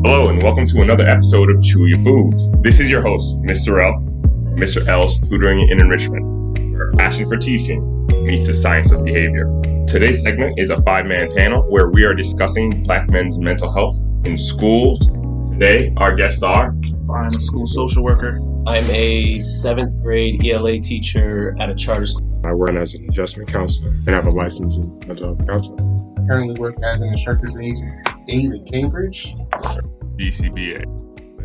Hello and welcome to another episode of Chew Your Food. This is your host, Mr. L, from Mr. L's Tutoring and Enrichment, where passion for teaching meets the science of behavior. Today's segment is a 5-man panel where we are discussing Black men's mental health in schools. Today, our guests are... I'm a school social worker. I'm a 7th grade ELA teacher at a charter school. I work as an adjustment counselor and have a license in mental health counseling. I currently work as an instructor's aide in Cambridge. BCBA.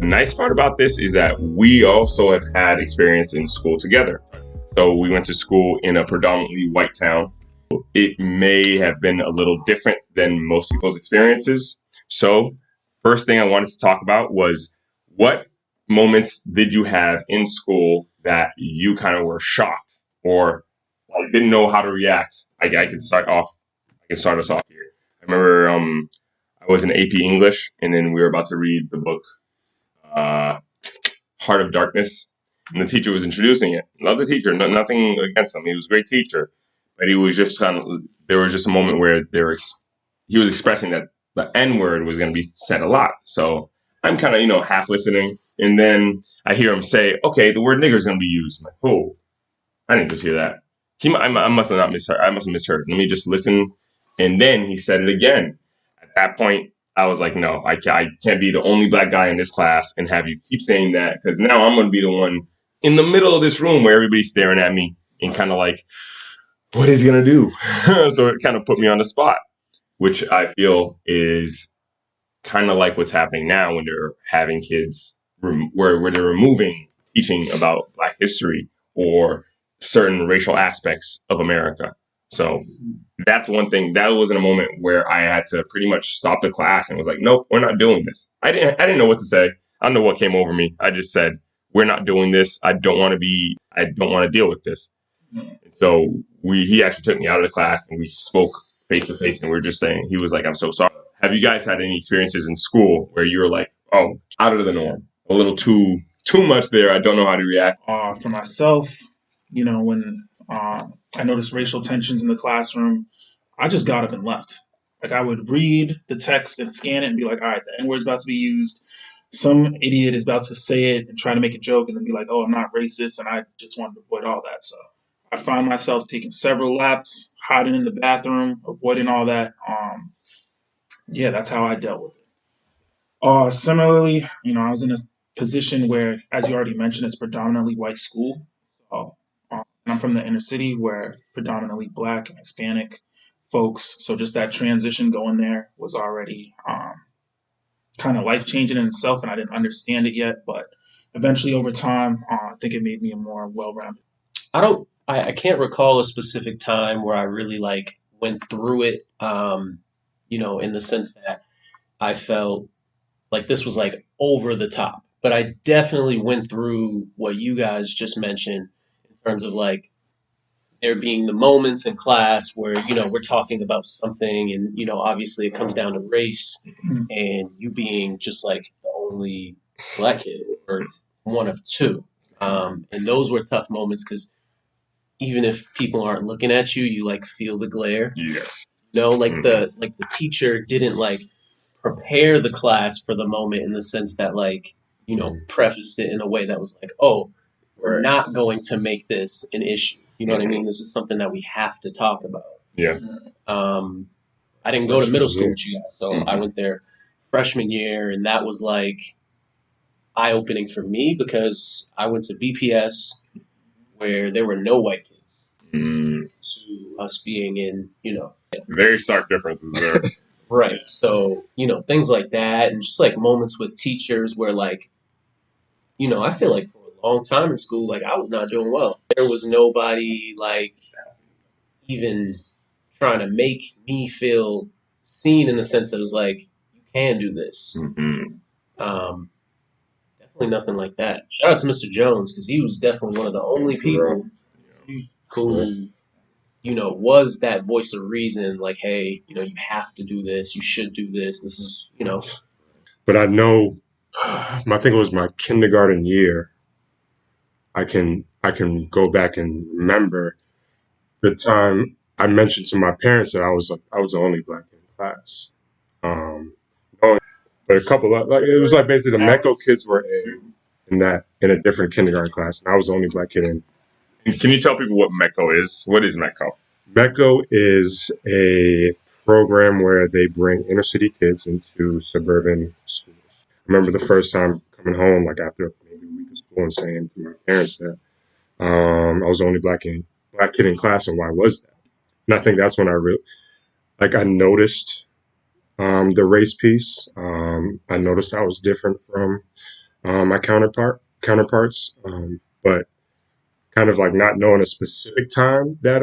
The nice part about this is that we also have had experience in school together. So we went to school in a predominantly white town. It may have been a little different than most people's experiences. So first thing I wanted to talk about was what moments did you have in school that you kind of were shocked or like, didn't know how to react? I can start us off here. I remember I was in AP English, and then we were about to read the book Heart of Darkness, and the teacher was introducing it. Love the teacher, nothing against him. He was a great teacher, but he was just there was just a moment where he was expressing that the N word was going to be said a lot. So I'm kind of, half listening, and then I hear him say, okay, the word nigger is going to be used. I'm like, oh, I didn't just hear that. I must have not misheard. I must have misheard. Let me just listen. And then he said it again. At that point, I was like, no, I can't be the only Black guy in this class and have you keep saying that, because now I'm going to be the one in the middle of this room where everybody's staring at me and kind of like, what is he going to do? So it kind of put me on the spot, which I feel is kind of like what's happening now when they're having kids where they're removing teaching about Black history or certain racial aspects of America. So that's one thing. That was in a moment where I had to pretty much stop the class and was like, nope, we're not doing this. I didn't know what to say. I don't know what came over me. I just said, we're not doing this. I don't want to deal with this. And so he actually took me out of the class and we spoke face to face, and we were just saying, he was like, I'm so sorry. Have you guys had any experiences in school where you were like, oh, out of the norm, a little too much there, I don't know how to react? For myself, when I noticed racial tensions in the classroom, I just got up and left. Like, I would read the text and scan it and be like, all right, the N-word's about to be used. Some idiot is about to say it and try to make a joke and then be like, oh, I'm not racist. And I just wanted to avoid all that. So I found myself taking several laps, hiding in the bathroom, avoiding all that. That's how I dealt with it. Similarly, I was in a position where, as you already mentioned, it's predominantly white school. So I'm from the inner city where predominantly Black and Hispanic folks. So just that transition going there was already kind of life-changing in itself, and I didn't understand it yet. But eventually over time, I think it made me a more well-rounded. I can't recall a specific time where I really went through it, in the sense that I felt like this was over the top. But I definitely went through what you guys just mentioned in terms of there being the moments in class where, we're talking about something and, obviously it comes down to race and you being just the only Black kid or one of two. And those were tough moments because even if people aren't looking at you, you feel the glare. Yes. The teacher didn't prepare the class for the moment in the sense that prefaced it in a way that was oh, we're not going to make this an issue. You know what I mean? This is something that we have to talk about. Yeah. I didn't go to middle school with you guys, so I went there freshman year, and that was eye-opening for me because I went to BPS where there were no white kids to us being in, Very stark differences there. Right. So, things like that, and just moments with teachers where I feel for a long time in school, I was not doing well. There was nobody even trying to make me feel seen in the sense that it was you can do this. Mm-hmm. Definitely nothing like that. Shout out to Mr. Jones, because he was definitely one of the only people who, was that voice of reason, hey, you have to do this, you should do this, this is, But I know, I think it was my kindergarten year, I can go back and remember the time I mentioned to my parents that I was the only Black in class. but a couple of like it was like basically the Mecco Alex. kids were in a different kindergarten class, and I was the only black kid in. Can you tell people what MECO is? What is MECO? Mecco is a program where they bring inner city kids into suburban schools. I remember the first time coming home, like after maybe a week of school, and saying to my parents that I was the only black kid in class, and why was that? And I think that's when I noticed the race piece. I noticed I was different from my counterparts, but kind of like not knowing a specific time that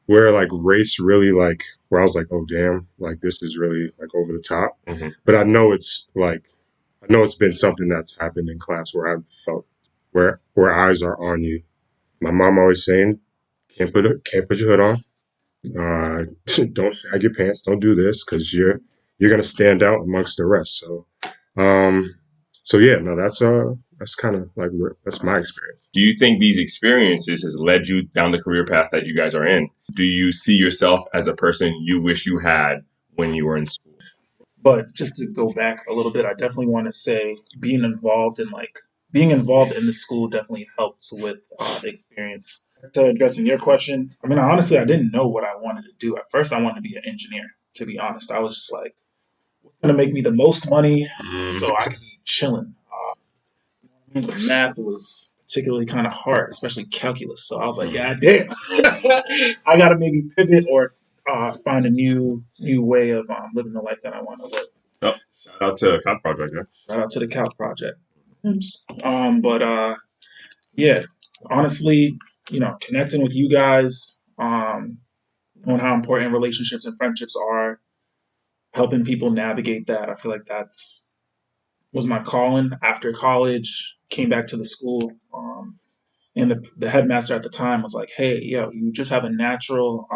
where like race really like where I was like, oh damn, like this is really like over the top. Mm-hmm. But I know it's been something that's happened in class where I've felt where eyes are on you. My mom always saying, can't put your hood on. Don't sag your pants. Don't do this because you're gonna stand out amongst the rest. Um, so yeah, no, that's kind of like that's my experience. Do you think these experiences has led you down the career path that you guys are in? Do you see yourself as a person you wish you had when you were in school? But just to go back a little bit, I definitely want to say being involved in the school definitely helps with the experience. To addressing your question, I mean, honestly, I didn't know what I wanted to do. At first, I wanted to be an engineer. To be honest, I was just like, what's going to make me the most money so I can be chilling. I mean, the math was particularly kind of hard, especially calculus. So I was like, God damn, I got to maybe pivot or find a new way of living the life that I want to live. Oh, shout out to Cop Project. Yeah. Shout out to the Calc Project. But yeah, honestly, connecting with you guys, knowing how important relationships and friendships are, helping people navigate that. I feel like was my calling after college. Came back to the school, and the headmaster at the time was like, "Hey, you just have a natural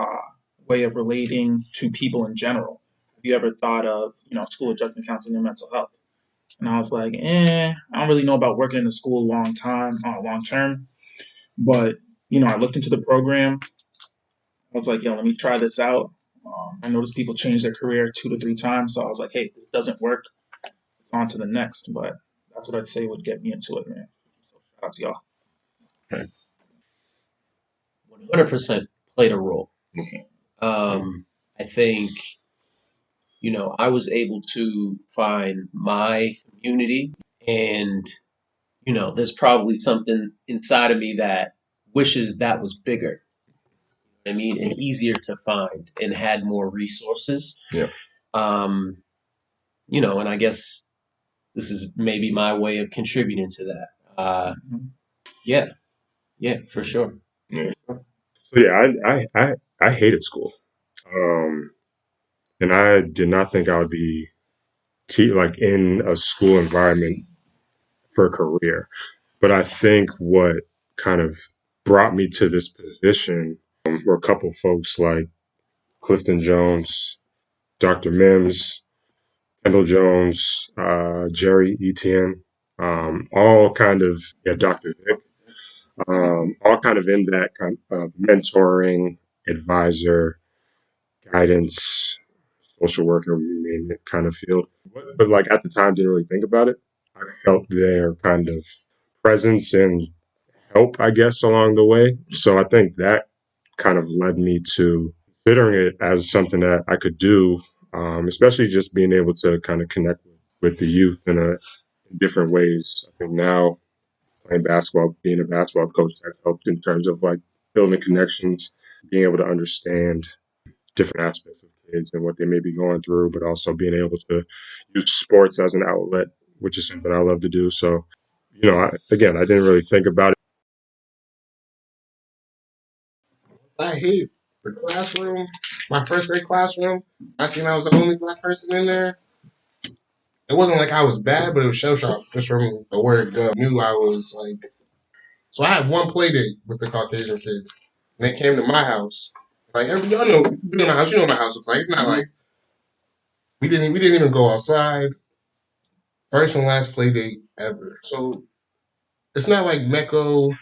way of relating to people in general. Have you ever thought of school adjustment counseling and mental health?" And I was like, I don't really know about working in a school long term. But, I looked into the program. I was like, let me try this out. I noticed people change their career 2 to 3 times. So I was like, hey, this doesn't work. It's on to the next. But that's what I'd say would get me into it, man. So shout out to y'all. 100% played a role. Okay. I think, I was able to find my community, and, there's probably something inside of me that wishes that was bigger. I mean, and easier to find and had more resources. Yeah. And I guess this is maybe my way of contributing to that. Yeah, for sure. Yeah. So yeah, I hated school, and I did not think I would be like in a school environment for a career. But I think what kind of brought me to this position were a couple folks like Clifton Jones, Dr. Mims, Kendall Jones, Jerry Etienne, all kind of Dr. Vic, all kind of in that kind of mentoring, advisor, guidance, social worker, you name it, kind of field. But like at the time, didn't really think about it. I felt their kind of presence and help, I guess, along the way. So I think that kind of led me to considering it as something that I could do, especially just being able to kind of connect with the youth in different ways. I think now playing basketball, being a basketball coach, that's helped in terms of like building connections, being able to understand different aspects of kids and what they may be going through, but also being able to use sports as an outlet, which is something I love to do. So, I didn't really think about it. I hate the classroom. My first grade classroom. I seen I was the only black person in there. It wasn't like I was bad, but it was shell shock just from the word go. Knew I was like. So I had one play date with the Caucasian kids, and they came to my house. Like y'all know, if you've been in my house, you know what my house looks like. It's not like we didn't even go outside. First and last play date ever. So it's not like Mecco.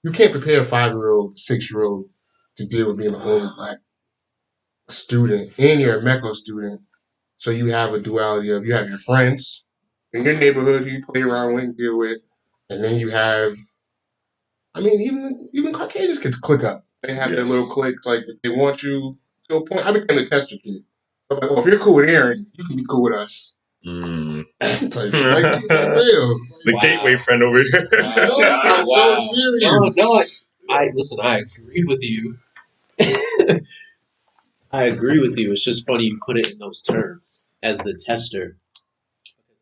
You can't prepare a 5-year-old, 6-year-old to deal with being the only black student, and you're a Mecco student. So you have a duality of you have your friends in your neighborhood who you play around with and deal with, and then you have, I mean, even Caucasians kids click up. They have their little Yes. cliques. Like if they want you to a point. I became a tester kid. I'm like, oh, if you're cool with Aaron, you can be cool with us. Mm. Type shit. Like real. The Wow. gateway friend over here. No, I'm so serious. No, listen. I agree with you. I agree with you. It's just funny you put it in those terms as the tester.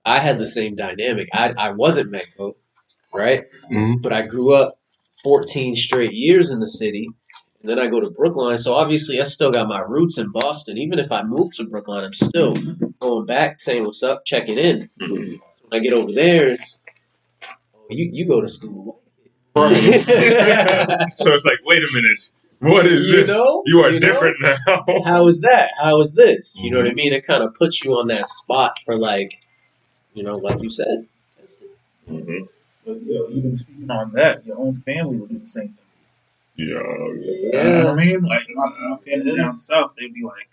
I had the same dynamic. I wasn't Mecco, right? Mhm. But I grew up 14 straight years in the city. And then I go to Brookline. So obviously I still got my roots in Boston. Even if I moved to Brookline, I'm still going back, saying what's up, checking in. Mhm. So when I get over there, it's, oh, you go to school. So it's like, wait a minute. What is You this? know? You are You know? different now. How is that? How is this? You know what I Mhm. mean? It kind of puts you on that spot for like, like you said. Mhm. But even speaking on that, your own family will do the same thing. Yeah. You know what I mean? Like my family down south, they'd be like,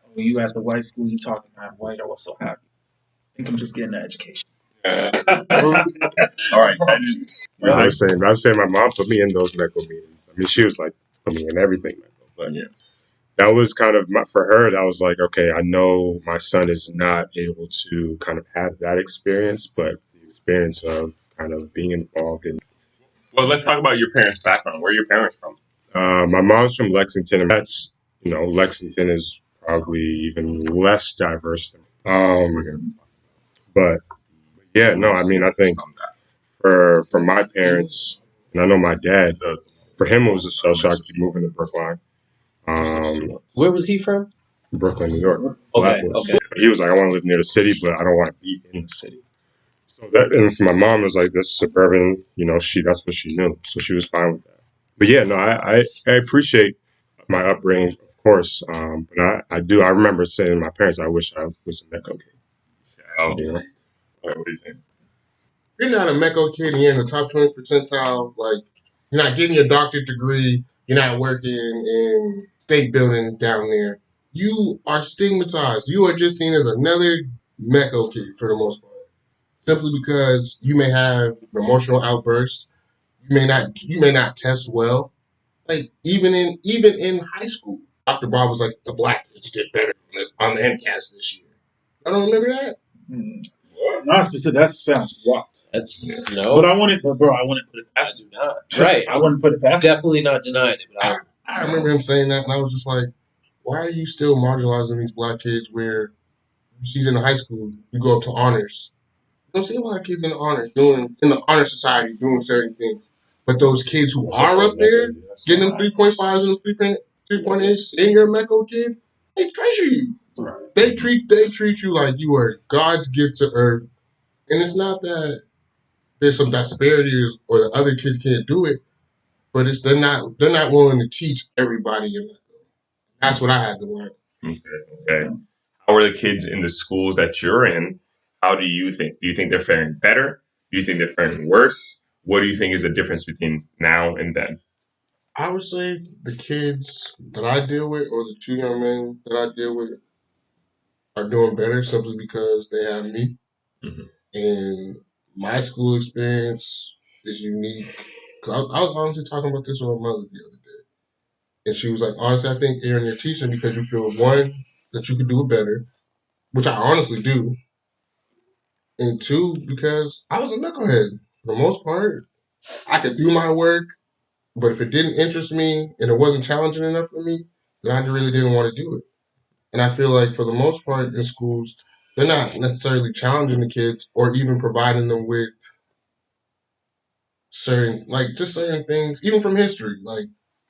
"Oh, you at the white school? You talking about white? I was so happy. I think I'm just getting an education." All right. That is, I was saying my mom put me in those Mecco meetings. I mean, she was like, put me in everything Mecco. But yeah. that was kind of, for her, that was like, okay, I know my son is not able to kind of have that experience, but the experience of kind of being involved in. Well, let's talk about your parents' background. Where are your parents from? My mom's from Lexington, and that's, Lexington is probably even less diverse than. But yeah, no, I mean, I think for my parents, and I know my dad, for him it was a shell shock moving to Brookline. Where was he from? Brooklyn, New York. Okay, Flatbush. okay. He was like, I want to live near the city, but I don't want to be in the city. So that, and for my mom, it was like this suburban, that's what she knew. So she was fine with that. But yeah, no, I appreciate my upbringing, of course. But I remember saying to my parents, I wish I was a Mecco kid. Oh, You know? what do you think? If you're not a Mecco kid and you're in the top 20 percentile, like you're not getting your doctorate degree, you're not working in state building down there, you are stigmatized. You are just seen as another Mecco kid for the most part. Simply because you may have an emotional outburst, you may not test well. Like even in high school, Dr. Bob was like, the black kids did better on the MCAS this year. I don't remember that. Not specific. That sounds wild. That's But I wouldn't put it I past do not. Right. I wouldn't put it past Definitely not denying it. But I remember him saying that, and I was just like, why are you still marginalizing these black kids where you see it in the high school, you go up to honors. You don't see a lot of kids in the honor society doing certain things. But those kids who are up there, getting them 3.5s and 3.8s, and you're a Mecco kid, they treasure you. Right. They treat you like you are God's gift to earth. And it's not that there's some disparities or the other kids can't do it, but it's they're not willing to teach everybody in Mecco. That's what I had to learn. Okay. How are the kids in the schools that you're in? How do you think? Do you think they're faring better? Do you think they're faring worse? What do you think is the difference between now and then? I would say the kids that I deal with, or the two young men that I deal with, are doing better simply because they have me. Mhm. And my school experience is unique. Because I was honestly talking about this with my mother the other day. And she was like, honestly, I think, Aaron, you're teaching because you feel, one, that you could do it better, which I honestly do. And two, because I was a knucklehead for the most part. I could do my work, but if it didn't interest me and it wasn't challenging enough for me, then I really didn't want to do it. And I feel like for the most part in schools, they're not necessarily challenging the kids or even providing them with certain things, even from history. Like,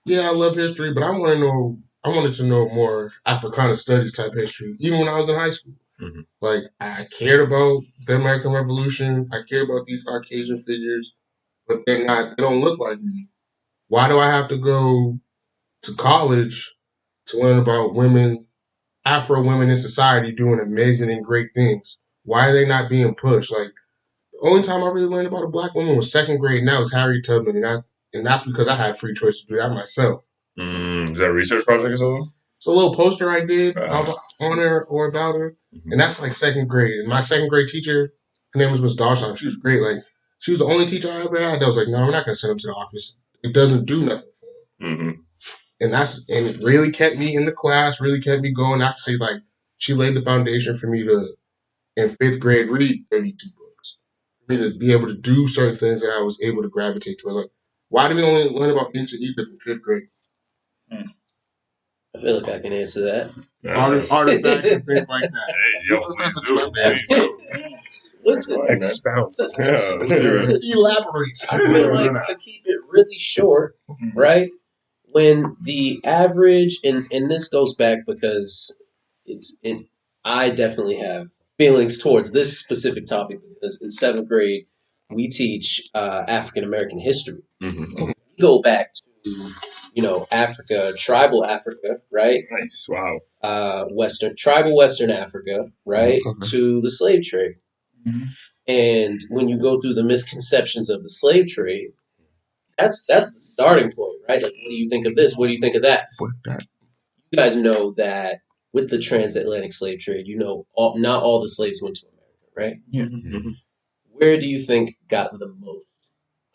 yeah, I love history, but I wanted to know more Africana studies type history, even when I was in high school. Mhm. Like, I cared about the American Revolution. I cared about these Caucasian figures, but they don't look like me. Why do I have to go to college to learn about Afro women in society doing amazing and great things? Why are they not being pushed? Like, the only time I really learned about a black woman was second grade, and that was Harriet Tubman, and that's because I had free choice to do that myself. Is that a research project or something? It's a little poster I did Uh-huh. on her or about her, and that's like second grade. And my second grade teacher, her name was Miss Dawson. She was great. Like she was the only teacher I ever had that was like, no, we're not gonna send him to the office. It doesn't do nothing for him. Mm-hmm. And it really kept me in the class. Really kept me going. I have to say, like she laid the foundation for me to in fifth grade read 32 books. For me to be able to do certain things that I was able to gravitate to. I was like, why did we only learn about ancient Egypt in fifth grade? I feel like I can answer that. Artifacts and things like that. Hey, yo, Let's please do. explain Please that. do. Listen, Right, man. Expound. Yeah, let's hear it. Elaborate. I feel like to keep it really short, right? When the average, and this goes back because I definitely have feelings towards this specific topic because in seventh grade we teach African American history. Mm-hmm. We go back to Africa, tribal Africa, right? Nice. Wow. Tribal Western Africa, right? Okay. To the slave trade. Mhm. And when you go through the misconceptions of the slave trade, that's the starting point, right? Like, what do you think of this? What do you think of that? You guys know that with the transatlantic slave trade, not all the slaves went to America, right? Yeah. Mm-hmm. Where do you think got the most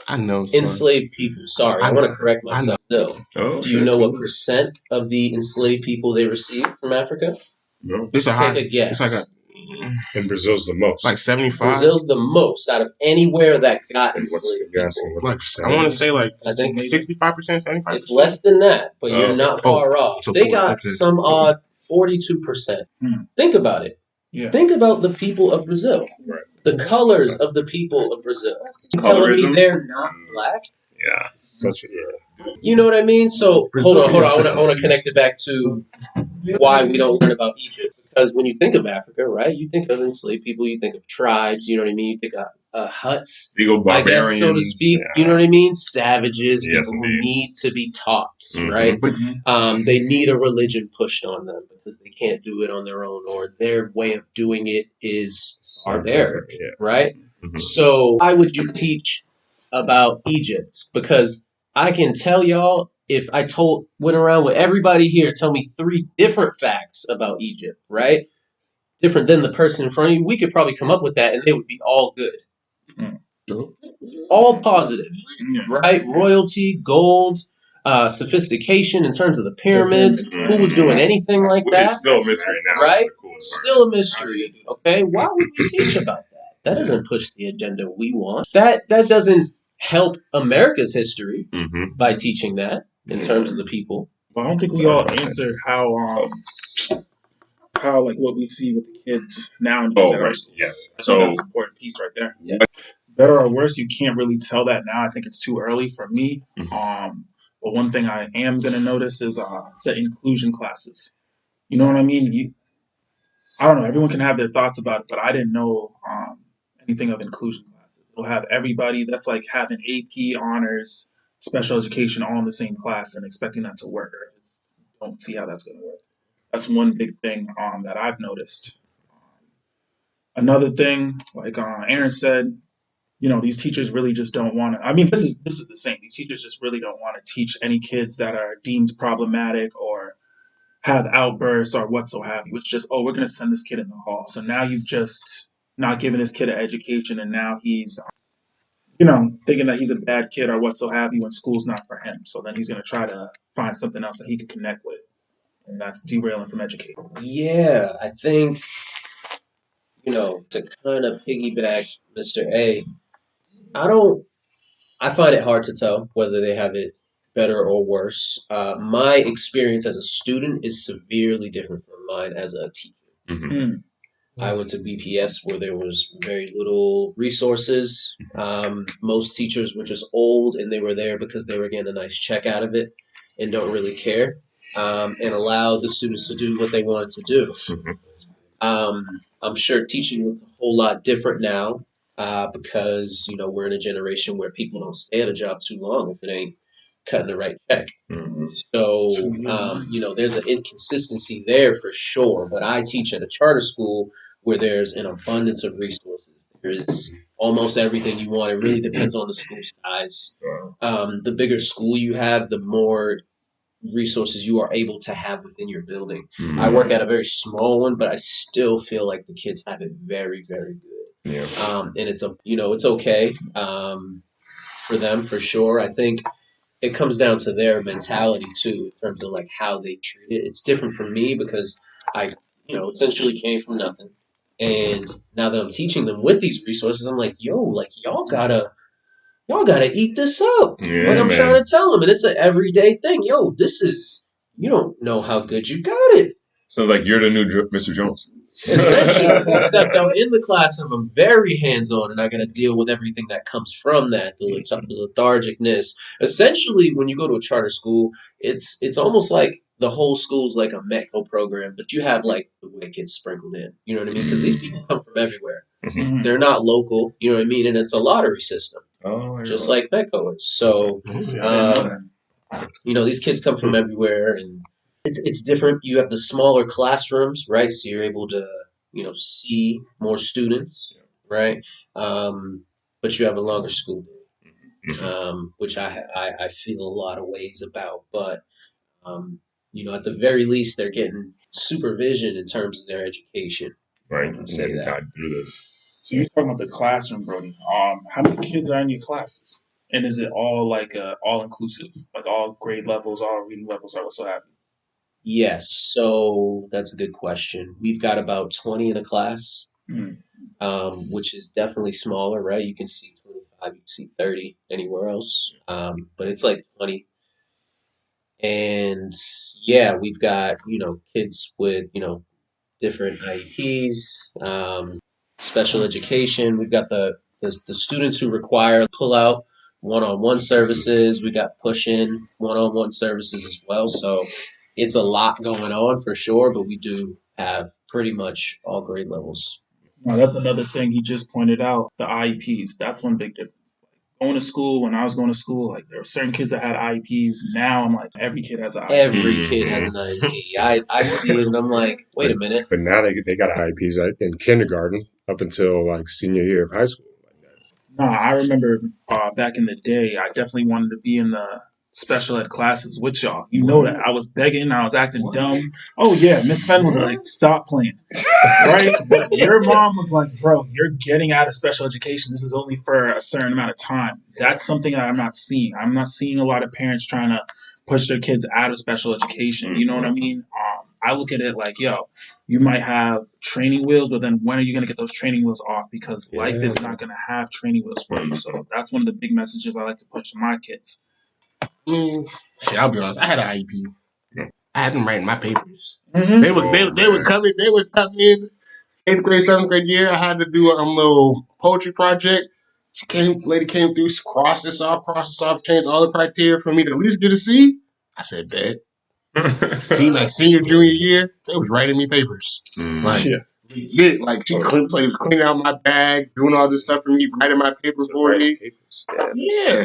I know. enslaved people? Sorry, I want to correct myself. Still, Oh, do you know what percent of the enslaved people they received from Africa? No. It's a Take high. a guess. It's like And Brazil's the most. like 75. Brazil's the most out of anywhere that got And what's enslaved the guess? people. And what Like the I want to say like I think 65%, 75%. it's less than that, but you're Oh. not far off. so They 40, got okay. some odd 42%. Hmm. Think about it. Yeah. Think about the people of Brazil. Right. The colors of the people of Brazil. You telling me Colorism? they're not black? Yeah. Such a, You know what I mean? So Brazil hold on. should I want to connect it back to why we don't learn about Egypt. Because when you think of Africa, right, you think of enslaved people, you think of tribes. You know what I mean? You think of huts, Legal I barbarians. guess, so to speak. Yeah. You know what I mean? Savages, Yes, people who indeed. need to be taught, Mhm. right? Mhm. They need a religion pushed on them because they can't do it on their own, or their way of doing it is barbaric, Yeah. right? Mhm. So why would you teach about Egypt? Because I can tell y'all, if I went around with everybody here, tell me 3 different facts about Egypt, right? Different than the person in front of you, we could probably come up with that and they would be all good. All positive, Yeah. right? Royalty, gold, sophistication in terms of the pyramid. pyramid. Who was doing anything like Which that? is still a mystery now. Right? That's the coolest part. Still a mystery. Okay, why would we teach about that? That doesn't push the agenda we want. That doesn't help America's history Mm-hmm. by teaching that in terms of the people. But I don't think we all answered how like what we see with the kids nowadays Oh, at our right. schools. Yes. I think So, that's an important piece right there. Yeah. Better or worse, you can't really tell that now. I think it's too early for me. Mhm. But one thing I am gonna notice is the inclusion classes. You know what I mean? I don't know. Everyone can have their thoughts about it, but I didn't know anything of inclusion classes. It'll have everybody. That's like having AP, honors, special education all in the same class and expecting that to work. I just don't see how that's going to work. That's one big thing that I've noticed. Another thing, like Aaron said, these teachers really just don't want to. I mean, this is the same. These teachers just really don't want to teach any kids that are deemed problematic or have outbursts or what so have you. It's just, we're going to send this kid in the hall. So now you've just not given this kid an education, and now he's, thinking that he's a bad kid or what so have you, and school's not for him. So then he's going to try to find something else that he could connect with, and that's derailing from education. Yeah, I think, to kind of piggyback Mr. A, I find it hard to tell whether they have it better or worse. My experience as a student is severely different from mine as a teacher. Mm-hmm. I went to BPS where there was very little resources. Most teachers were just old and they were there because they were getting a nice check out of it and don't really care, and allow the students to do what they wanted to do. I'm sure teaching looks a whole lot different now because, we're in a generation where people don't stay at a job too long if it ain't cutting the right check. Mm-hmm. So, there's an inconsistency there for sure. But I teach at a charter school where there's an abundance of resources. There's almost everything you want. It really depends on the school size. The bigger school you have, the more resources you are able to have within your building. Mhm. I work at a very small one, but I still feel like the kids have it very, very good. Yeah. And it's it's okay for them for sure. I think it comes down to their mentality too, in terms of like how they treat it. It's different for me because I, essentially came from nothing, and now that I'm teaching them with these resources, I'm like, yo, like y'all gotta eat this up. Yeah, Like I'm man. trying to tell them, and it's an everyday thing. Yo, this is you don't know how good you got it. Sounds like you're the new Mr. Jones. Essentially, except I'm in the classroom, I'm very hands-on, and I got to deal with everything that comes from that, the lethargicness. Essentially, when you go to a charter school, it's almost like the whole school's like a MECO program, but you have like the way kids sprinkled in. You know what I mean? Because these people come from everywhere. Mhm. They're not local. You know what I mean? And it's a lottery system, Oh, just like MECO is. So, See, I didn't know that. these kids come from everywhere, and it's different. You have the smaller classrooms, right? So you're able to see more students, right? But you have a longer school day, which I feel a lot of ways about. But at the very least, they're getting supervision in terms of their education. right. Say that. God, do the So you're talking about the classroom, Brody. How many kids are in your classes? And is it all like all inclusive, like all grade levels, all reading levels, or so have you? Yes, so that's a good question. We've got about 20 in a class, Mhm. which is definitely smaller, right? You can see 25, you can see 30 anywhere else, but it's like 20. And yeah, we've got, kids with, different IEPs, special education. We've got the students who require pull out one-on-one services. We got push-in one-on-one services as well. So it's a lot going on for sure, but we do have pretty much all grade levels. Now, that's another thing he just pointed out, the IEPs. That's one big difference. Going to school, when I was going to school, like there were certain kids that had IEPs. Now I'm like, every kid has an IEP. Every kid has an IEP. I see it and I'm like, wait a minute. But now they got IEPs in kindergarten up until like senior year of high school. Nah, I remember back in the day, I definitely wanted to be in the special ed classes with y'all. You know that. I was begging, I was acting dumb. Oh, yeah, Miss Fenn was like, stop playing. Right? But your mom was like, bro, you're getting out of special education. This is only for a certain amount of time. That's something that I'm not seeing. I'm not seeing a lot of parents trying to push their kids out of special education. You know what I mean? I look at it like, yo, you might have training wheels, but then when are you going to get those training wheels off? Because life is not going to have training wheels for you. So that's one of the big messages I like to push to my kids. Shit, I'll be honest. I had an IEP. I had them writing my papers. Mm-hmm. They would come in. They would come in 8th grade, 7th grade year. I had to do a little poetry project. Lady came through, crossed this off, changed all the criteria for me to at least get a C. I said, bet. See, like senior, junior year, they was writing me papers. Like, Yeah. like she was cleaning out my bag, doing all this stuff for me, writing my papers for me. Yeah.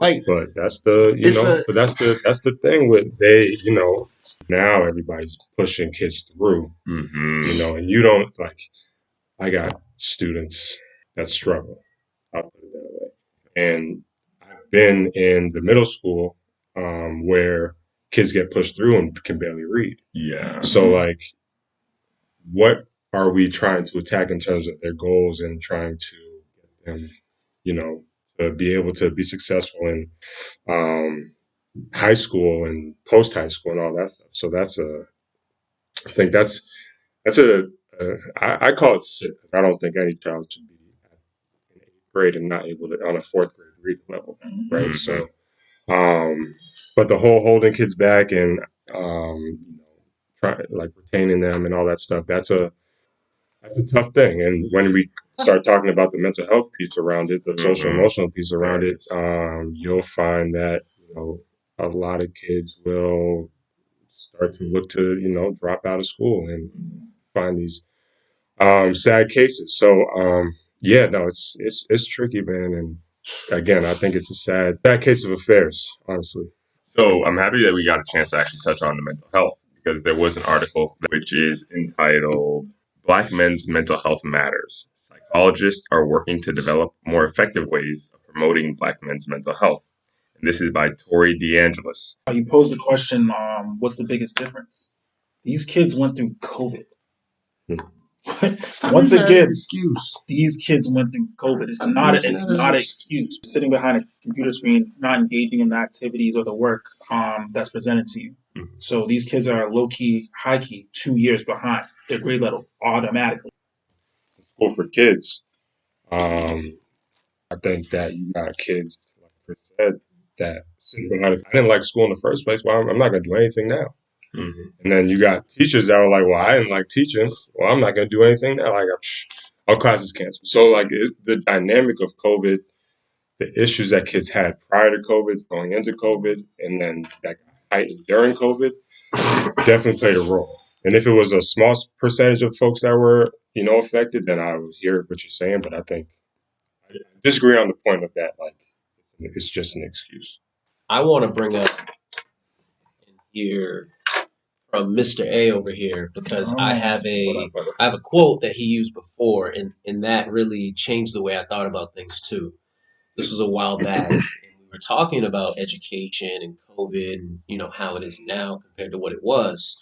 Like, But that's the thing with now everybody's pushing kids through, and you don't I got students that struggle. I'll put it that way. And I've been in the middle school where kids get pushed through and can barely read. Yeah. So what are we trying to attack in terms of their goals and trying to get them, to be able to be successful in high school and post high school and all that stuff. So I think that's I call it sick. I don't think any child should be in 8th grade and not able to on a 4th grade reading level, right? So, but the whole holding kids back and retaining them and all that stuff, that's a tough thing. And when we start talking about the mental health piece around it, the social emotional piece around it, you'll find that a lot of kids will start to look to drop out of school and find these sad cases. So it's tricky, man. And again, I think it's a sad case of affairs, honestly. So I'm happy that we got a chance to actually touch on the mental health, because there was an article which is entitled Black Men's Mental Health Matters. Psychologists are working to develop more effective ways of promoting Black men's mental health. This is by Tori DeAngelis. You posed the question, what's the biggest difference? These kids went through COVID. Stop Once using that again, excuse. these kids went through COVID. It's not an excuse. Sitting behind a computer screen, not engaging in the activities or the work that's presented to you. Mhm. So these kids are low key, high key, 2 years behind their grade level automatically. School for kids. I think that you got kids, like Chris said, that I didn't like school in the first place. Well, I'm not going to do anything now. Mhm. And then you got teachers that were like, well, I didn't like teaching. Well, I'm not going to do anything now. Like, all classes canceled. So, like, the dynamic of COVID, the issues that kids had prior to COVID, going into COVID, and then that got heightened during COVID, definitely played a role. And if it was a small percentage of folks that were, affected, then I would hear what you're saying. But I think I disagree on the point of that. Like, it's just an excuse. I want to bring up in here from Mr. A over here because I have a quote that he used before, and that really changed the way I thought about things too. This was a while back, and we were talking about education and COVID, and how it is now compared to what it was.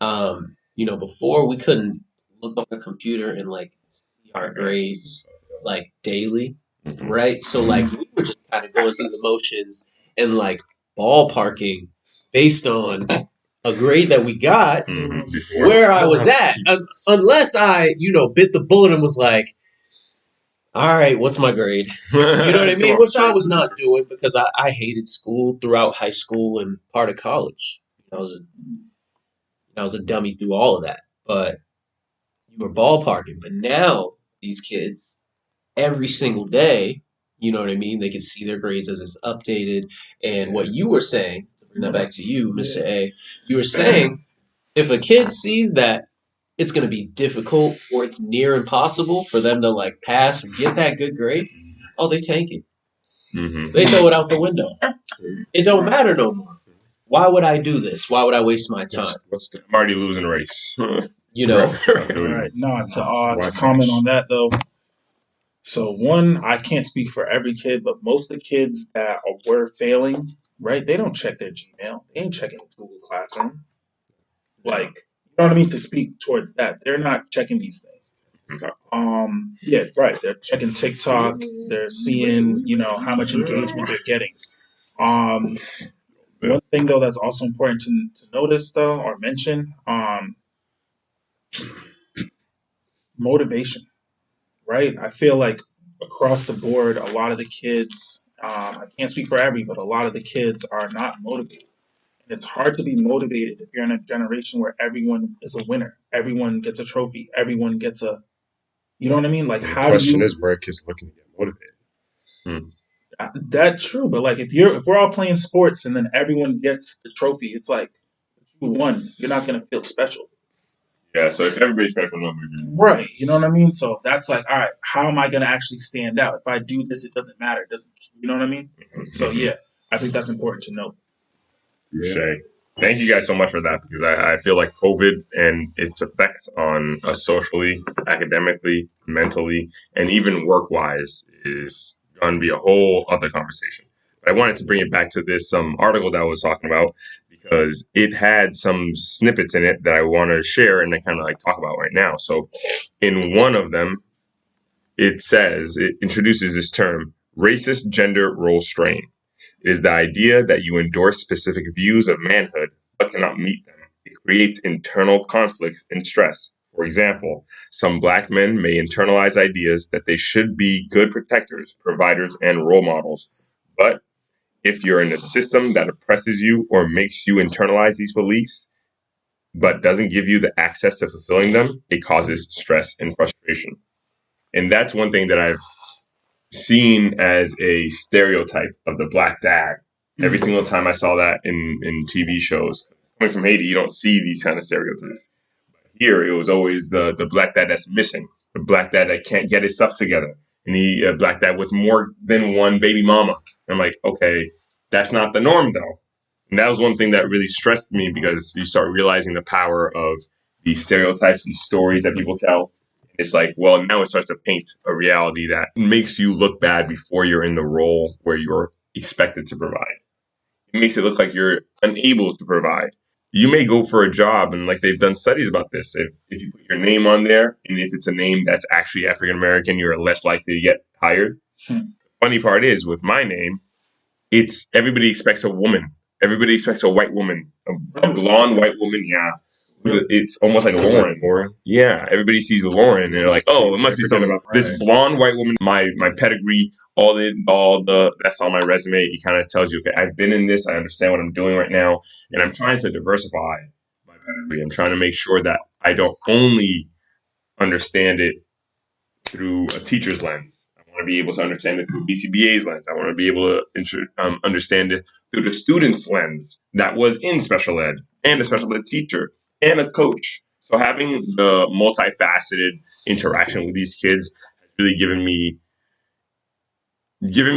Before we couldn't look on the computer and like see our grades like daily, Mhm. right? So like we were just kind of going through the motions and like ballparking based on a grade that we got Mhm. Before. where I was at, unless I bit the bullet and was like, all right, what's my grade? You know what I mean? Which I was not doing because I hated school throughout high school and part of college. I was a dummy through all of that. But you were ballparking. But now these kids, every single day, you know what I mean? They can see their grades as it's updated. And what you were saying, to bring that back to you, Mr. A, you were saying if a kid sees that it's going to be difficult or it's near impossible for them to like pass or get that good grade, oh, they tank it. Mhm. They throw it out the window. It don't matter no more. Why would I do this? Why would I waste my time? I'm already losing a race. You know, All right. No, to comment on that though. So one, I can't speak for every kid, but most of the kids that were failing, right? They don't check their Gmail. They ain't checking Google Classroom. Like, you know what I mean? To speak towards that, they're not checking these things. Okay. Yeah, right. They're checking TikTok. They're seeing, how much engagement they're getting. One thing though that's also important to notice though or mention, motivation. Right? I feel like across the board, a lot of the kids, I can't speak for every, but a lot of the kids are not motivated. And it's hard to be motivated if you're in a generation where everyone is a winner. Everyone gets a trophy. Everyone gets you know what I mean? Like, The how question do you? is where are kids looking to get motivated? That's true, but like if we're all playing sports and then everyone gets the trophy, it's like you won. You're not gonna feel special. Yeah, so if everybody's special number, Right. You know what I mean? So that's like, all right, how am I going to actually stand out? If I do this, it doesn't matter. It doesn't, you know what I mean? So yeah, I think that's important to note. Shay. Thank you guys so much for that because I feel like COVID and its effects on us socially, academically, mentally, and even work wise is going to be a whole other conversation. But I wanted to bring it back to this article that I was talking about because it had some snippets in it that I wanted to share and I kind of like talk about right now. So in one of them, it introduces this term, racist gender role strain. It is the idea that you endorse specific views of manhood but cannot meet them. It creates internal conflicts and stress. For example, some black men may internalize ideas that they should be good protectors, providers, and role models. But if you're in a system that oppresses you or makes you internalize these beliefs, but doesn't give you the access to fulfilling them, it causes stress and frustration. And that's one thing that I've seen as a stereotype of the black dad. Every single time I saw that in TV shows. Coming from Haiti, you don't see these kind of stereotypes. Here, it was always the black dad that's missing, the black dad that can't get his stuff together, and a black dad with more than one baby mama. I'm like, okay, that's not the norm though. And that was one thing that really stressed me because you start realizing the power of these stereotypes, these stories that people tell. It's like, well, now it starts to paint a reality that makes you look bad before you're in the role where you're expected to provide. It makes it look like you're unable to provide. You may go for a job, and like they've done studies about this. If you put your name on there, and if it's a name that's actually African American, you're less likely to get hired. Hmm. Funny part is, with my name, it's everybody expects a woman. Everybody expects a white woman, a blonde white woman. Yeah, it's almost like It's like Lauren. Lauren. Yeah, everybody sees Lauren, and they're like, "Oh, it must be Forget some about this Friday. blonde white woman." My pedigree, all the that's on my resume. It kind of tells you, okay, I've been in this. I understand what I'm doing right now, and I'm trying to diversify my pedigree. I'm trying to make sure that I don't only understand it through a teacher's lens. I want to be able to understand it through BCBA's lens. I want to be able to understand it through the student's lens that was in special ed, and a special ed teacher and a coach. So having the multifaceted interaction with these kids has really given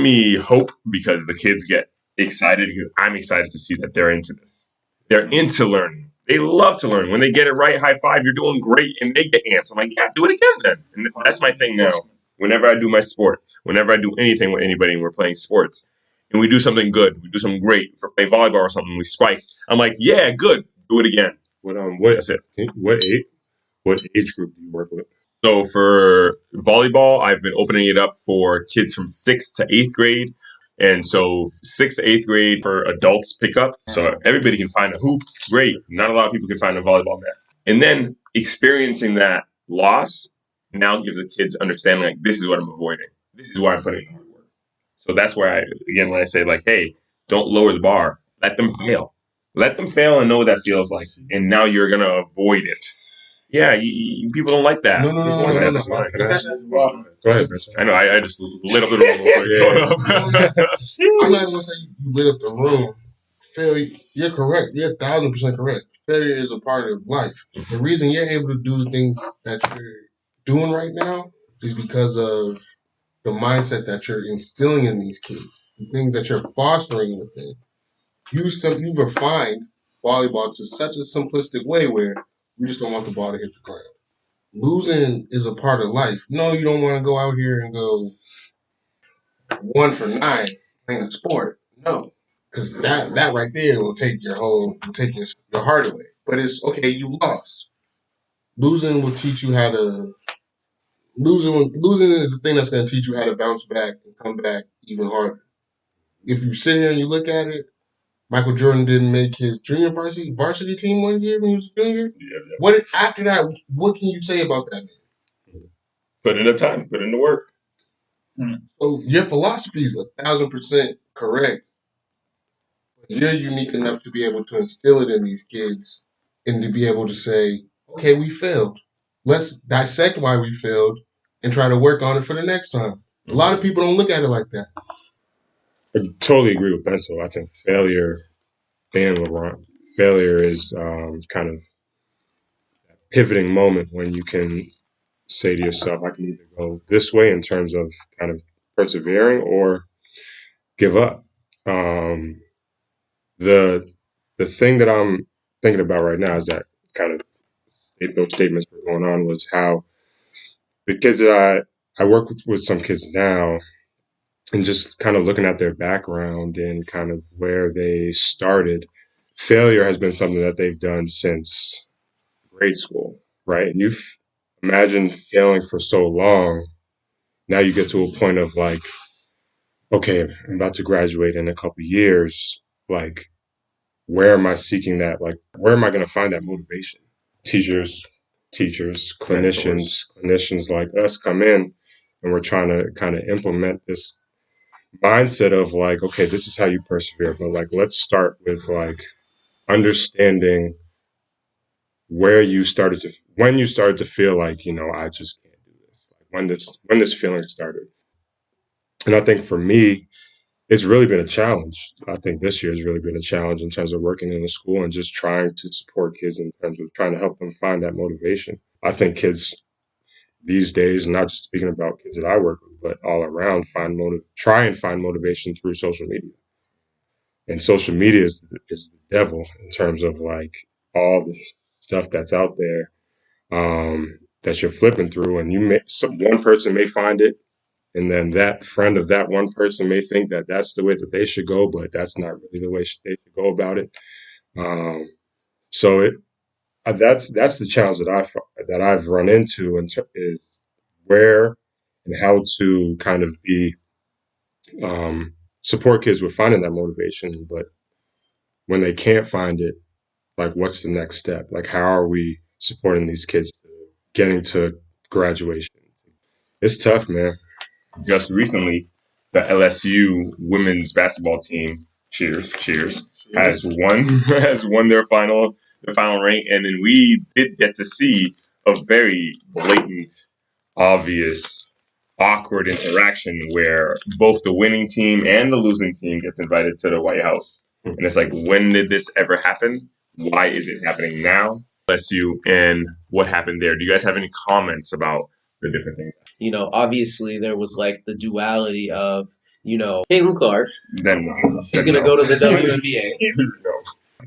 me hope, because the kids get excited. I'm excited to see that they're into this. They're into learning. They love to learn. When they get it right, high five, you're doing great, and they get amped. I'm like, yeah, do it again then. And that's my thing now. Whenever I do my sport, whenever I do anything with anybody and we're playing sports, and we do something good, we do something great, if we play volleyball or something, we spike. I'm like, yeah, good, do it again. That's it. What age group do you work with? So for volleyball, I've been opening it up for kids from 6th to 8th grade. And so 6th to 8th grade for adults pick up. So everybody can find a hoop. Great. Not a lot of people can find a volleyball net. And then experiencing that loss now gives the kids understanding, like, this is what I'm avoiding. This is why I'm putting in hard work. So that's where again, when I say, like, hey, don't lower the bar. Let them fail. Let them fail and know what that feels like. And now you're going to avoid it. Yeah, people don't like that. No. That's fine. Go ahead, Mitch. I know, I just lit up the room real quick. I'm not even gonna say you lit up the room. Failure, you're correct. You're 1,000% correct. Failure is a part of life. The reason you're able to do the things that you're doing right now is because of the mindset that you're instilling in these kids, the things that you're fostering with them. You refined volleyball to such a simplistic way where you just don't want the ball to hit the ground. Losing is a part of life. No, you don't want to go out here and go 1 for 9 playing a sport. No, because that right there will take your heart away. But it's okay. You lost. Losing will teach you how to. Losing is the thing that's going to teach you how to bounce back and come back even harder. If you sit here and you look at it, Michael Jordan didn't make his junior varsity team one year when he was a junior. Yeah. What after that? What can you say about that man? Put in the time, put in the work. So your philosophy is 1,000% correct. You're unique enough to be able to instill it in these kids and to be able to say, okay, we failed. Let's dissect why we failed and try to work on it for the next time. A lot of people don't look at it like that. I totally agree with Benzo. I think failure is kind of a pivoting moment when you can say to yourself, I can either go this way in terms of kind of persevering or give up. The thing that I'm thinking about right now is that kind of those statements were going on was how the kids that I work with some kids now, and just kind of looking at their background and kind of where they started, failure has been something that they've done since grade school, right? And you've imagined failing for so long. Now you get to a point of like, okay, I'm about to graduate in a couple of years. Like, where am I seeking that? Like, where am I going to find that motivation? Teachers, clinicians like us come in and we're trying to kind of implement this mindset of like, okay, this is how you persevere. But like, let's start with like understanding when you started to feel like, I just can't do this. Like when this feeling started. And I think for me, it's really been a challenge. I think this year has really been a challenge in terms of working in a school and just trying to support kids in terms of trying to help them find that motivation. I think kids these days, not just speaking about kids that I work with, but all around, try and find motivation through social media. And social media is the devil in terms of like all the stuff that's out there that you're flipping through, and one person may find it And then that friend of that one person may think that that's the way that they should go, but that's not really the way they should go about it. Um, so that's the challenge that I've run into is where and how to kind of be support kids with finding that motivation, but when they can't find it, like what's the next step? Like how are we supporting these kids to getting to graduation? It's tough, man. Just recently, the LSU women's basketball team, cheers, has won has won their final rank, and then we did get to see a very blatant, obvious, awkward interaction where both the winning team and the losing team gets invited to the White House, and it's like, when did this ever happen? Why is it happening now? LSU and what happened there. Do you guys have any comments about the different things? You know, obviously there was like the duality of, you know, Caitlin Clark. Then She's going to go to the WNBA. no.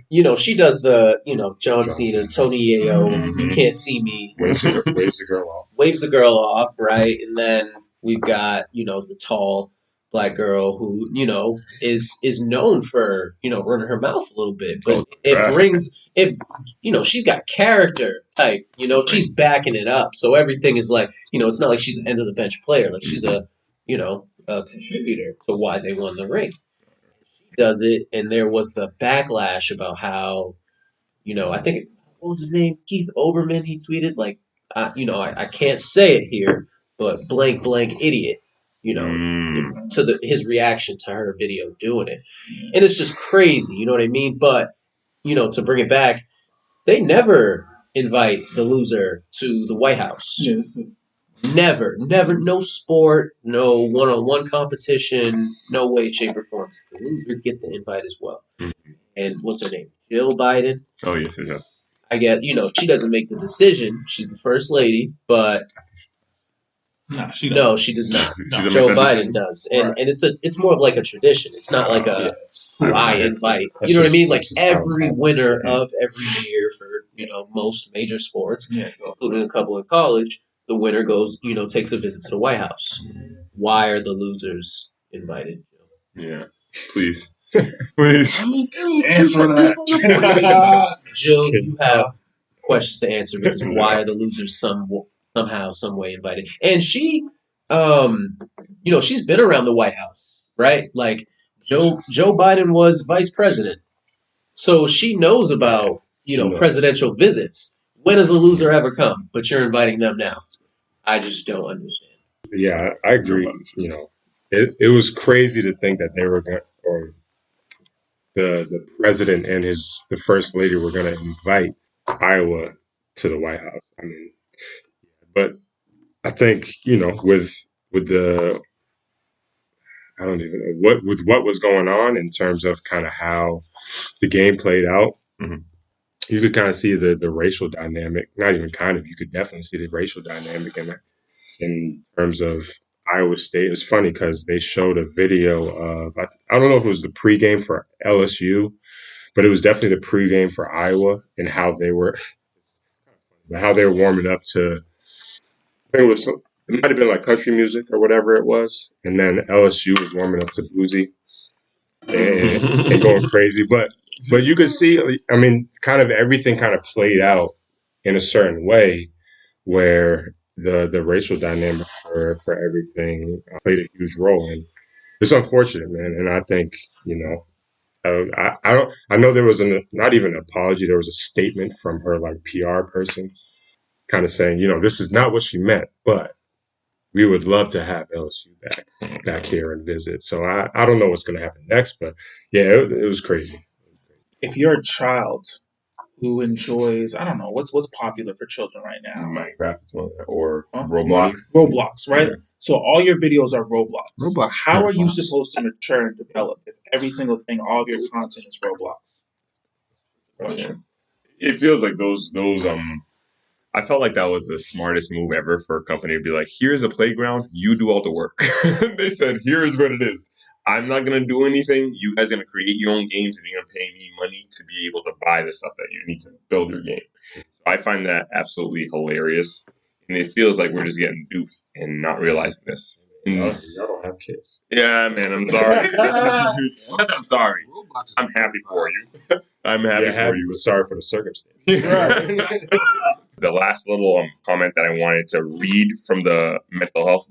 You know, she does the, you know, John Cena, Tony Yayo, you can't see me. Waves the girl off. Waves the girl off, right? And then we've got, you know, the tall black girl who, you know, is known for, you know, running her mouth a little bit. But it brings it, you know, she's got character type, you know, she's backing it up. So everything is like, you know, it's not like she's an end of the bench player. Like she's a, you know, a contributor to why they won the ring. She does it, and there was the backlash about how, you know, I think, what was his name? Keith Oberman, he tweeted, like, you know, I can't say it here, but blank, blank idiot, you know, to his reaction to her video doing it. And it's just crazy, you know what I mean? But, you know, to bring it back, they never invite the loser to the White House. Yes. Never, no sport, no one-on-one competition, no way, shape, or form. The loser get the invite as well. And what's her name? Jill Biden. Oh, yes, yes. I get, you know, she doesn't make the decision. She's the first lady, but No, she don't. no, she does not. She doesn't Joe make that Biden decision? does, and Right. and it's more of like a tradition. It's not like a who I invite. You know what I mean? Like every winner of every year for, you know, most major sports, Yeah. including a couple in college, the winner goes, you know, takes a visit to the White House. Why are the losers invited? Yeah. Please. Please. Answer that. Jill, you have questions to answer because why are the losers somehow, some way invited? And she, you know, she's been around the White House, right? Like Joe Biden was vice president, so she knows about, you know, presidential visits. When does a loser ever come? But you're inviting them now. I just don't understand. Yeah, I agree. You know, it was crazy to think that they were going, or the president and the first lady were going to invite Iowa to the White House. I mean, but I think, you know, with the, I don't even know what was going on in terms of kind of how the game played out. Mhm. You could kind of see the racial dynamic. Not even kind of. You could definitely see the racial dynamic in terms of Iowa State. It's funny because they showed a video of, I don't know if it was the pregame for LSU, but it was definitely the pregame for Iowa and how they were warming up to. I think it might have been like country music or whatever it was, and then LSU was warming up to Boozy and going crazy. But you could see, I mean, kind of everything kind of played out in a certain way where the racial dynamic for everything played a huge role. And it's unfortunate, man. And I think, you know, I know there was not even an apology. There was a statement from her like PR person kind of saying, you know, this is not what she meant, but we would love to have LSU back here and visit. So I don't know what's going to happen next, but yeah, it was crazy. If you're a child who enjoys, I don't know, what's popular for children right now? Minecraft or Huh? Roblox. Roblox, right? Yeah. So all your videos are Roblox. Roblox. How are you supposed to mature and develop if every single thing, all of your content is Roblox? Yeah. It feels like those I felt like that was the smartest move ever for a company to be like, here's a playground, you do all the work. They said, here's what it is. I'm not gonna do anything. You guys are gonna create your own games and you're gonna pay me money to be able to buy the stuff that you need to build your game. I find that absolutely hilarious. And it feels like we're just getting duped and not realizing this. Y'all don't have kids. Yeah, man, I'm sorry. Not that I'm sorry. Roblox is I'm happy for you. I'm happy Yeah, for happy, you. but sorry for the circumstance. Right. The last little comment that I wanted to read from the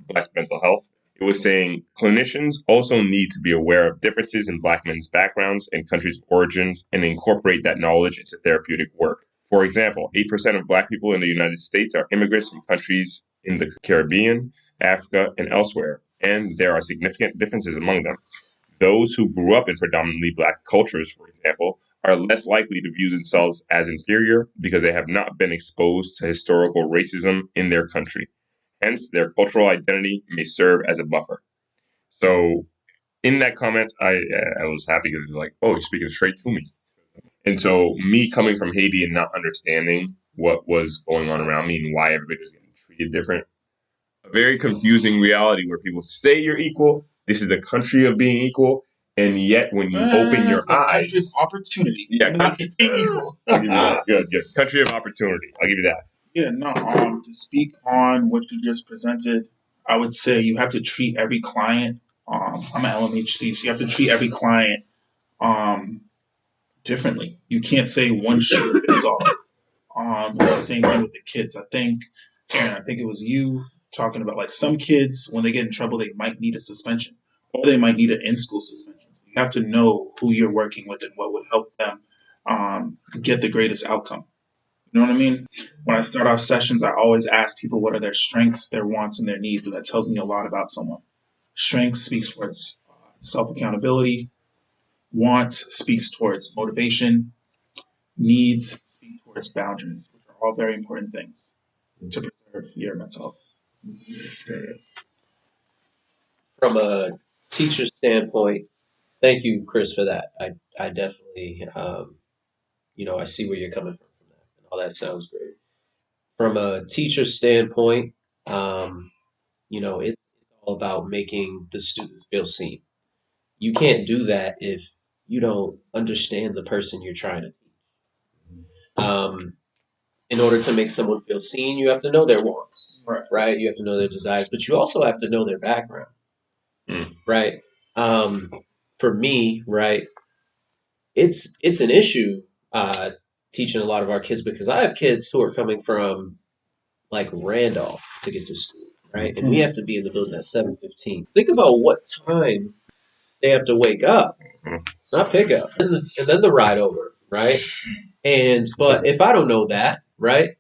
Black mental health, it was saying clinicians also need to be aware of differences in Black men's backgrounds and countries of origins and incorporate that knowledge into therapeutic work. For example, 8% of Black people in the United States are immigrants from countries in the Caribbean, Africa, and elsewhere, and there are significant differences among them. Those who grew up in predominantly Black cultures, for example, are less likely to view themselves as inferior because they have not been exposed to historical racism in their country. Hence, their cultural identity may serve as a buffer. So, in that comment, I was happy because it was like, oh, you're speaking straight to me. And so, me coming from Haiti and not understanding what was going on around me and why everybody was getting treated different, a very confusing reality where people say you're equal. This is the country of being equal, and yet when you open your the country of eyes, opportunity. yeah, Not being equal. I'll give you that. Good. Country of opportunity. I'll give you that. Yeah, no. To speak on what you just presented, I would say you have to treat every client. I'm at LMHC, so you have to treat every client differently. You can't say one shoe fits all. It's the same thing with the kids. I think, Aaron, it was you talking about like some kids when they get in trouble, they might need a suspension, or they might need an in-school suspension. You have to know who you're working with and what would help them get the greatest outcome. You know what I mean? When I start off sessions, I always ask people what are their strengths, their wants, and their needs, and that tells me a lot about someone. Strengths speaks towards self-accountability. Wants speaks towards motivation. Needs speak towards boundaries, which are all very important things to preserve your mental health. From a teacher standpoint, thank you, Chris, for that. I definitely, I see where you're coming from that. And all that sounds great. From a teacher standpoint, it's all about making the students feel seen. You can't do that if you don't understand the person you're trying to teach. In order to make someone feel seen, you have to know their wants, right? You have to know their desires, but you also have to know their background, right? For me, right, it's an issue teaching a lot of our kids because I have kids who are coming from like Randolph to get to school, right? And we have to be in the building at 7:15. Think about what time they have to wake up, not pick up, and then the ride over, right? But if I don't know that, right,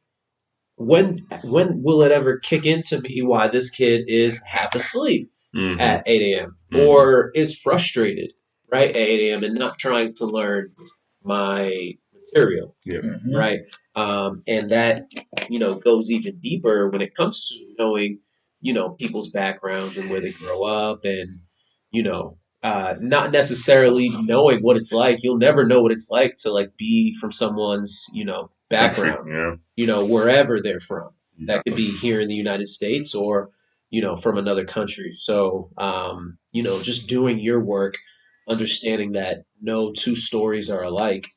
when will it ever kick into me why this kid is half asleep at 8 a.m. or is frustrated, right, at 8 a.m. and not trying to learn my material, right? And that, goes even deeper when it comes to knowing, people's backgrounds and where they grow up and, not necessarily knowing what it's like. You'll never know what it's like to like be from someone's, background, wherever they're from. That could be here in the United States or, from another country. So, just doing your work, understanding that no two stories are alike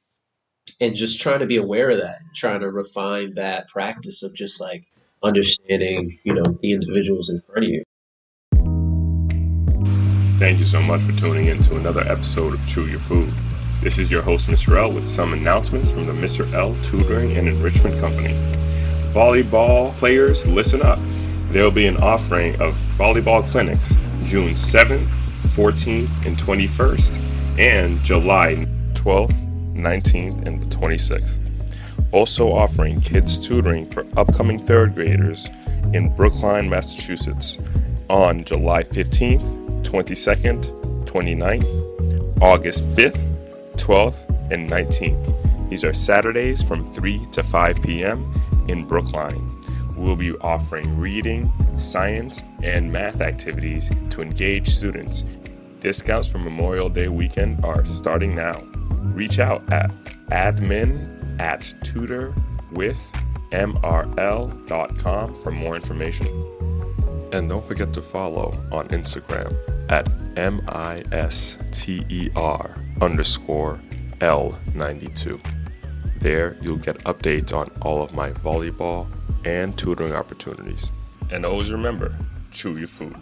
and just trying to be aware of that, trying to refine that practice of just like understanding, the individuals in front of you. Thank you so much for tuning in to another episode of Chew Your Food. This is your host, Mr. L, with some announcements from the Mr. L Tutoring and Enrichment Company. Volleyball players, listen up. There will be an offering of volleyball clinics June 7th, 14th, and 21st, and July 12th, 19th, and the 26th. Also offering kids tutoring for upcoming third graders in Brookline, Massachusetts on July 15th, 22nd, 29th, August 5th, 12th, and 19th. These are Saturdays from 3 to 5 p.m. in Brookline. We'll be offering reading, science, and math activities to engage students. Discounts for Memorial Day weekend are starting now. Reach out at admin@tutorwithmrl.com for more information. And don't forget to follow on Instagram at MISTER_L92. There you'll get updates on all of my volleyball and tutoring opportunities. And always remember, chew your food.